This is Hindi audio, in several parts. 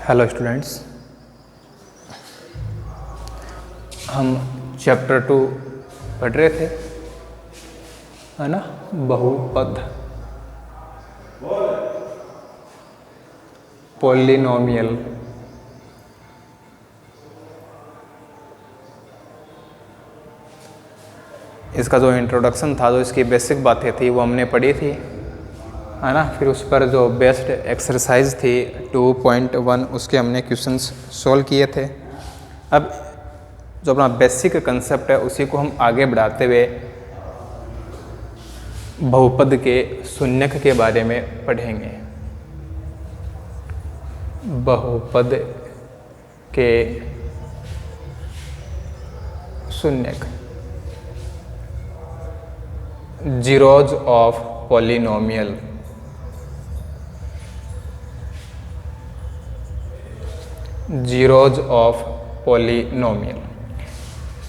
हेलो स्टूडेंट्स, हम चैप्टर 2 पढ़ रहे थे, है ना। बहुपद, पॉलिनोमियल। इसका जो इंट्रोडक्शन था, जो इसकी बेसिक बातें थी वो हमने पढ़ी थी, है ना। फिर उस पर जो बेस्ड एक्सरसाइज थी 2.1 उसके हमने क्वेश्चंस सॉल्व किए थे। अब जो अपना बेसिक कंसेप्ट है उसी को हम आगे बढ़ाते हुए बहुपद के शून्यक के बारे में पढ़ेंगे। बहुपद के शून्यक, zeros of polynomial. Zeros of polynomial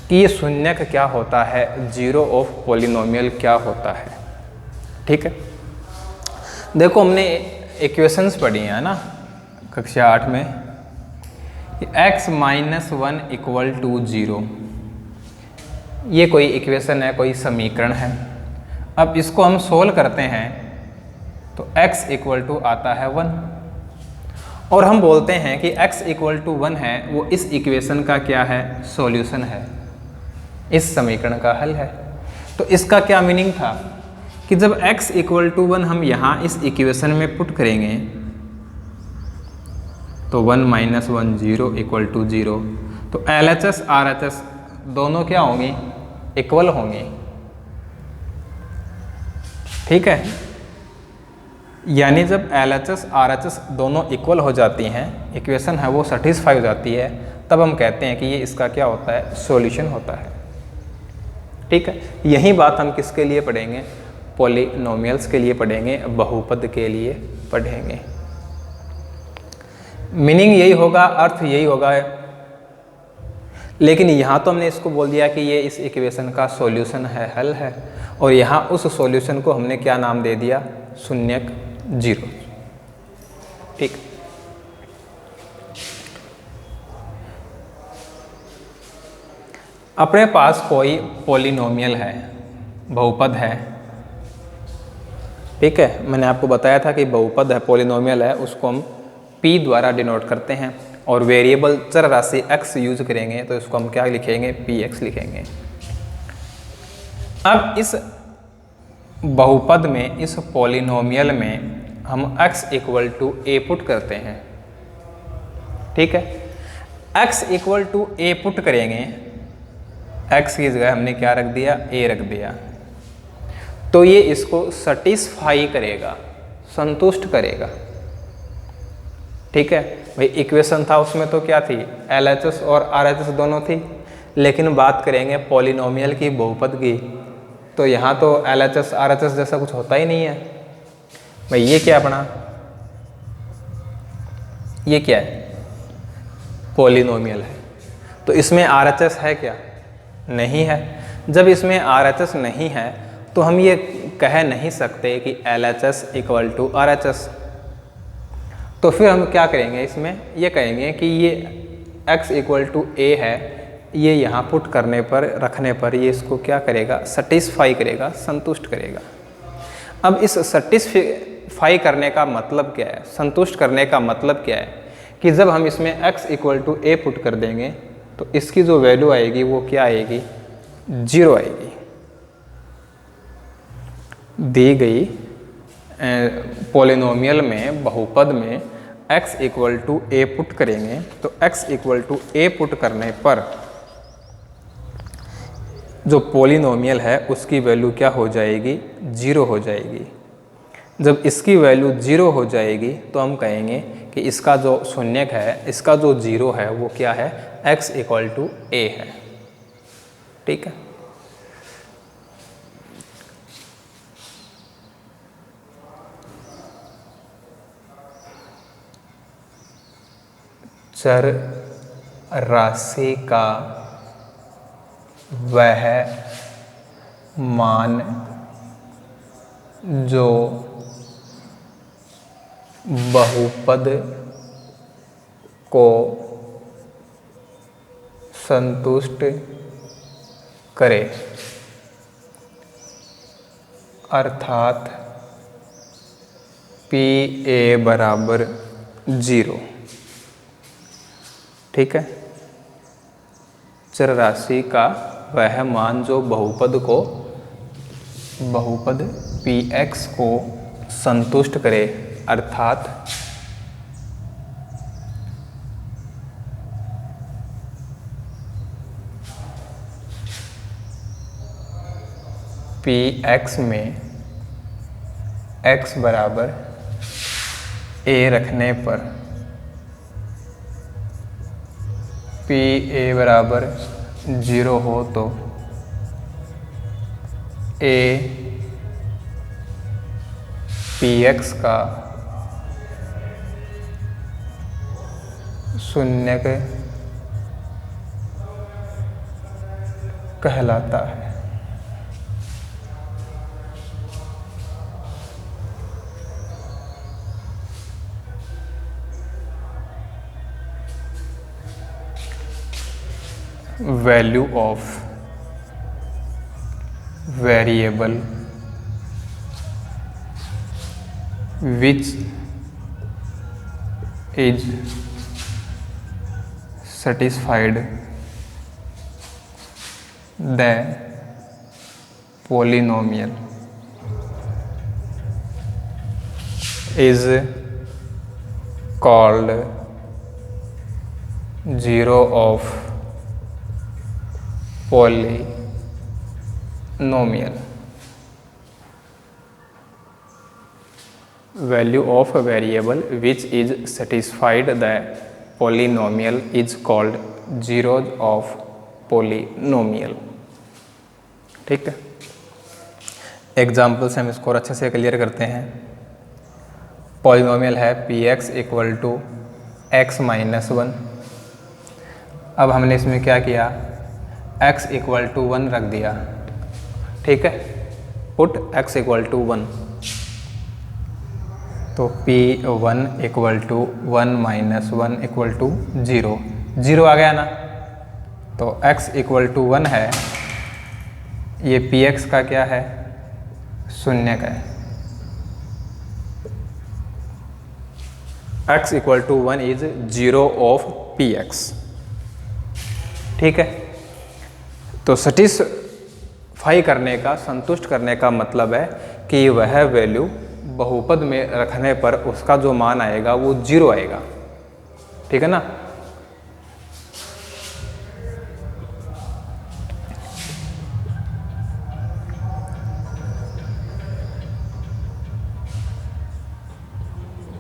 कि ये शून्यक क्या होता है, जीरो ऑफ पॉलिनोमियल क्या होता है। ठीक है, देखो हमने इक्वेशंस पढ़ी हैं ना कक्षा 8 में। x - 1 = 0, ये कोई इक्वेशन है, कोई समीकरण है। अब इसको हम सोल्व करते हैं तो x = आता है 1, और हम बोलते हैं कि x = 1 है, वो इस इक्वेशन का क्या है, सॉल्यूशन है, इस समीकरण का हल है। तो इसका क्या मीनिंग था कि जब x = 1 हम यहाँ इस इक्वेशन में पुट करेंगे तो 1 - 1 0 = 0, तो LHS RHS दोनों क्या होंगी, इक्वल होंगी। ठीक है, यानी जब LHS RHS दोनों इक्वल हो जाती हैं, इक्वेशन है वो सेटिस्फाई हो जाती है, तब हम कहते हैं कि ये इसका क्या होता है, सॉल्यूशन होता है। ठीक है, यही बात हम किसके लिए पढ़ेंगे, पॉलिनोमियल्स के लिए पढ़ेंगे, बहुपद के लिए पढ़ेंगे। मीनिंग यही होगा, अर्थ यही होगा, लेकिन यहाँ तो हमने इसको बोल दिया कि ये इस इक्वेशन का सॉल्यूशन है, हल है, और यहाँ उस सॉल्यूशन को हमने क्या नाम दे दिया, शून्यक, जीरो। ठीक, अपने पास कोई पॉलिनोमियल है, बहुपद है। ठीक है, मैंने आपको बताया था कि बहुपद है, पॉलिनोमियल है, उसको हम p द्वारा डिनोट करते हैं, और वेरिएबल चर राशि x यूज करेंगे तो इसको हम क्या लिखेंगे, px लिखेंगे। अब इस बहुपद में, इस पॉलिनोमियल में हम x = a पुट करते हैं। ठीक है, x = a पुट करेंगे, x की जगह हमने क्या रख दिया, a रख दिया, तो ये इसको सेटिस्फाई करेगा, संतुष्ट करेगा। ठीक है भाई, इक्वेशन था उसमें तो क्या थी, LHS और RHS दोनों थी, लेकिन बात करेंगे पॉलिनोमियल की, बहुपद की, तो यहाँ तो LHS RHS जैसा कुछ होता ही नहीं है भाई। ये क्या अपना, ये क्या है, पॉलिनोमियल है, तो इसमें RHS है क्या, नहीं है। जब इसमें RHS नहीं है तो हम ये कह नहीं सकते कि LHS = RHS। तो फिर हम क्या करेंगे, इसमें ये कहेंगे कि ये x = a है, ये यहाँ पुट करने पर, रखने पर ये इसको क्या करेगा, सेटिस्फाई करेगा, संतुष्ट करेगा। अब इस सेटिस्फाई करने का मतलब क्या है, संतुष्ट करने का मतलब क्या है, कि जब हम इसमें x = a पुट कर देंगे तो इसकी जो वैल्यू आएगी वो क्या आएगी, 0 आएगी। दी गई पॉलिनोमियल में, बहुपद में x = a पुट करेंगे तो x = a पुट करने पर जो पॉलिनोमियल है उसकी वैल्यू क्या हो जाएगी, 0 हो जाएगी। जब इसकी वैल्यू 0 हो जाएगी तो हम कहेंगे कि इसका जो शून्यक है, इसका जो 0 है वो क्या है, x = a है। ठीक है, चर राशि का वह मान जो बहुपद को संतुष्ट करे, अर्थात पी ए बराबर 0। ठीक है, चर राशि का वह मान जो बहुपद पी एक्स को संतुष्ट करे, अर्थात पी एक्स में x बराबर a रखने पर पी ए बराबर 0 हो तो a पी एक्स का शून्यक कहलाता है। Value of variable which is satisfied the polynomial is called zero of polynomial। Value of a variable which is satisfied the polynomial is called zeros of polynomial। ठीक है, एग्जाम्पल से हम इसको और अच्छे से क्लियर करते हैं। पॉलिनोमियल है P X equal to X minus 1। अब हमने इसमें क्या किया, x इक्वल टू 1 रख दिया। ठीक है, पुट x इक्वल टू 1, तो P1 equal to 1 minus 1 equal to 0, 0 आ गया ना, तो x इक्वल टू 1 है, ये Px का क्या है, शून्य का है। x equal to 1 is 0 of Px। ठीक है, तो सेटिस्फाई करने का, संतुष्ट करने का मतलब है कि वह वैल्यू बहुपद में रखने पर उसका जो मान आएगा वो 0 आएगा। ठीक है ना,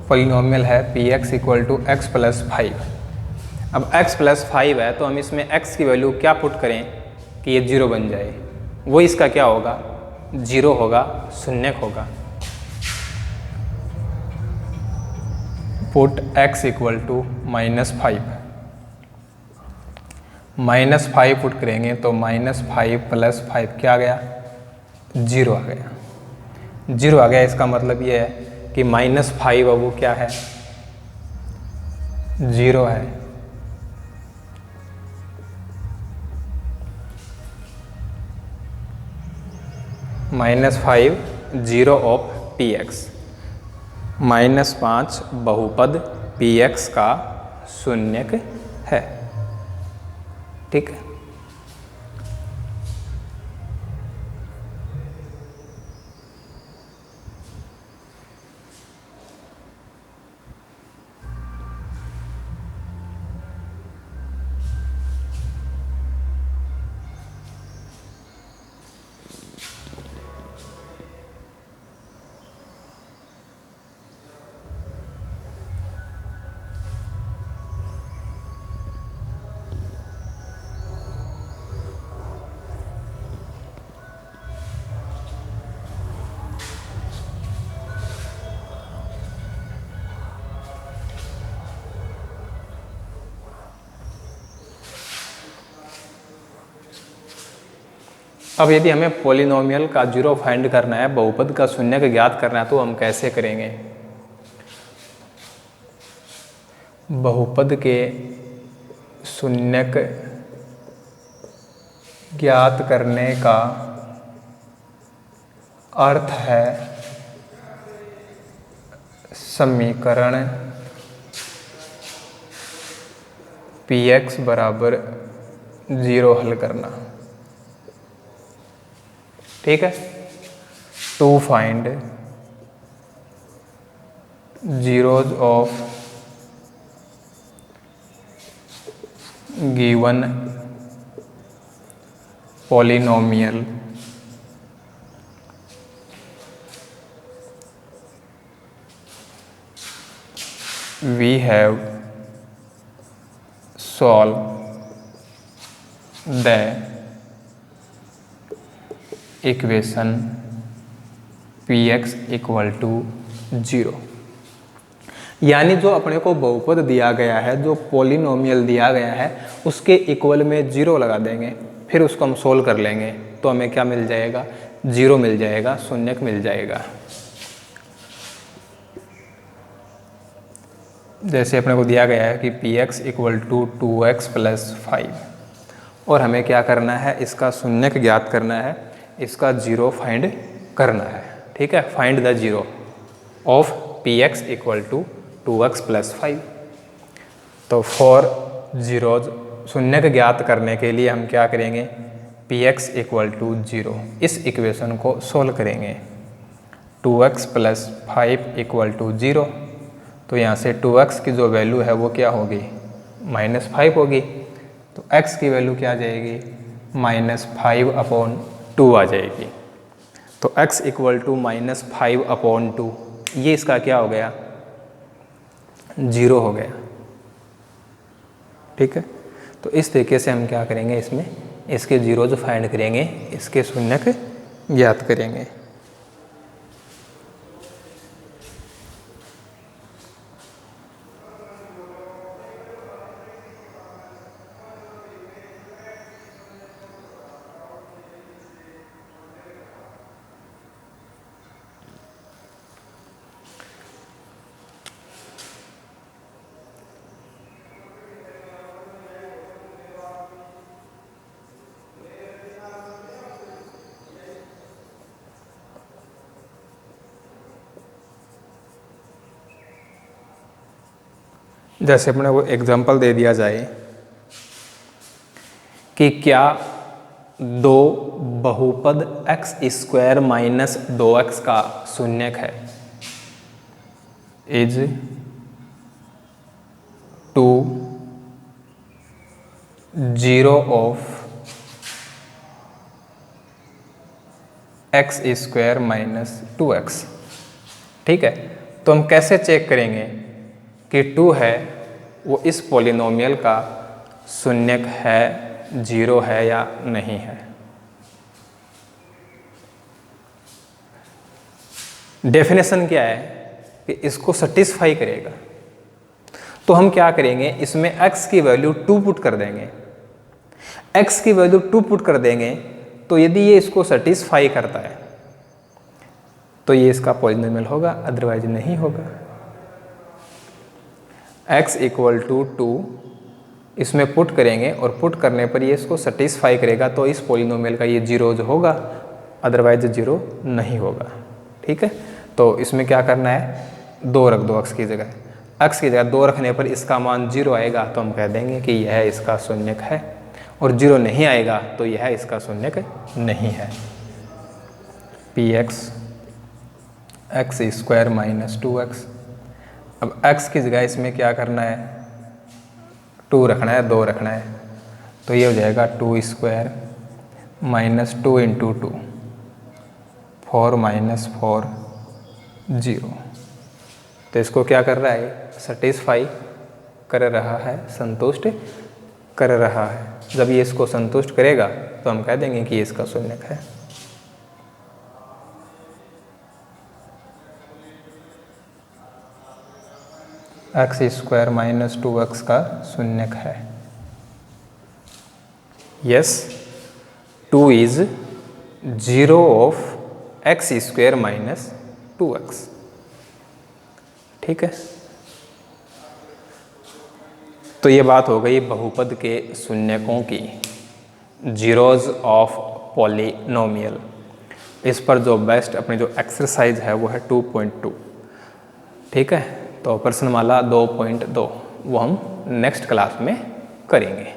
पॉलिनोमियल है P X equal to X plus 5। अब x प्लस 5 है तो हम इसमें x की वैल्यू क्या पुट करें कि ये 0 बन जाए, वो इसका क्या होगा, 0 होगा, शून्यक होगा। Put x equal to -5, -5 put करेंगे तो -5 प्लस 5 क्या आ गया, 0 आ गया। 0 आ गया, इसका मतलब ये है कि -5 अब वो क्या है, 0 है। -5 0 ऑफ Px, -5 बहुपद Px का शून्यक है। ठीक है, अब यदि हमें पॉलिनोमियल का 0 फाइंड करना है, बहुपद का शून्यक ज्ञात करना है, तो हम कैसे करेंगे। बहुपद के शून्यक ज्ञात करने का अर्थ है समीकरण px बराबर 0 हल करना। ठीक है, to find zeros of given polynomial we have solved the equation px equal to 0। यानी जो अपने को बहुपद दिया गया है, जो पॉलिनोमियल दिया गया है, उसके इक्वल में 0 लगा देंगे, फिर उसको हम सोल्व कर लेंगे तो हमें क्या मिल जाएगा, 0 मिल जाएगा, शून्यक मिल जाएगा। जैसे अपने को दिया गया है कि px equal to 2x plus 5 और हमें क्या करना है, इसका शून्यक ज्ञात करना है, इसका 0 फाइंड करना है। ठीक है, find the 0 of px equal to 2x plus 5। तो फॉर जीरोज शून्यक ज्ञात करने के लिए हम क्या करेंगे, px इक्वल टू 0 इस इक्वेशन को सोल्व करेंगे। 2x प्लस 5 इक्वल टू 0, तो यहाँ से 2x की जो वैल्यू है वो क्या होगी, -5 होगी। तो x की वैल्यू क्या आ जाएगी, -5/2 आ जाएगी। तो x इक्वल टू -5/2, ये इसका क्या हो गया, 0 हो गया। ठीक है, तो इस तरीके से हम क्या करेंगे, इसमें इसके 0 जो फाइंड करेंगे, इसके शून्यक ज्ञात करेंगे। जैसे अपने को एग्जांपल दे दिया जाए कि क्या दो बहुपद x² माइनस 2x का शून्यक है, is 2 0 of x² minus 2x। ठीक है, तो हम कैसे चेक करेंगे कि 2 है वो इस पॉलिनोमियल का शून्यक है, 0 है या नहीं है। डेफिनेशन क्या है कि इसको सेटिस्फाई करेगा। तो हम क्या करेंगे, इसमें x की वैल्यू 2 पुट कर देंगे। x की वैल्यू 2 पुट कर देंगे तो यदि ये इसको सेटिस्फाई करता है तो ये इसका पॉलिनोमियल होगा, अदरवाइज नहीं होगा। x इक्वल टू 2 इसमें पुट करेंगे और पुट करने पर ये इसको सेटिस्फाई करेगा तो इस पॉलिनोमियल का ये 0 होगा, अदरवाइज 0 नहीं होगा। ठीक है, तो इसमें क्या करना है, 2 रख दो x की जगह। x की जगह 2 रखने पर इसका मान 0 आएगा तो हम कह देंगे कि यह इसका शून्यक है, और 0 नहीं आएगा तो यह इसका शून्यक नहीं है। px x² minus 2x। अब x की जगह इसमें क्या करना है, 2 रखना है, 2 रखना है, तो ये हो जाएगा 2² माइनस 2 इंटू 2, 4 माइनस 4 0। तो इसको क्या कर रहा है, सेटिस्फाई कर रहा है, संतुष्ट कर रहा है। जब ये इसको संतुष्ट करेगा तो हम कह देंगे कि ये इसका शून्यक है। x² माइनस 2x का शून्यक है। Yes, 2 is 0 of x² minus 2x। ठीक है, तो ये बात हो गई बहुपद के शून्यकों की, जीरोज ऑफ पॉलिनोमियल। इस पर जो बेस्ट अपनी जो एक्सरसाइज है वो है 2.2। ठीक है, तो प्रश्नमाला 2.2 वो हम नेक्स्ट क्लास में करेंगे।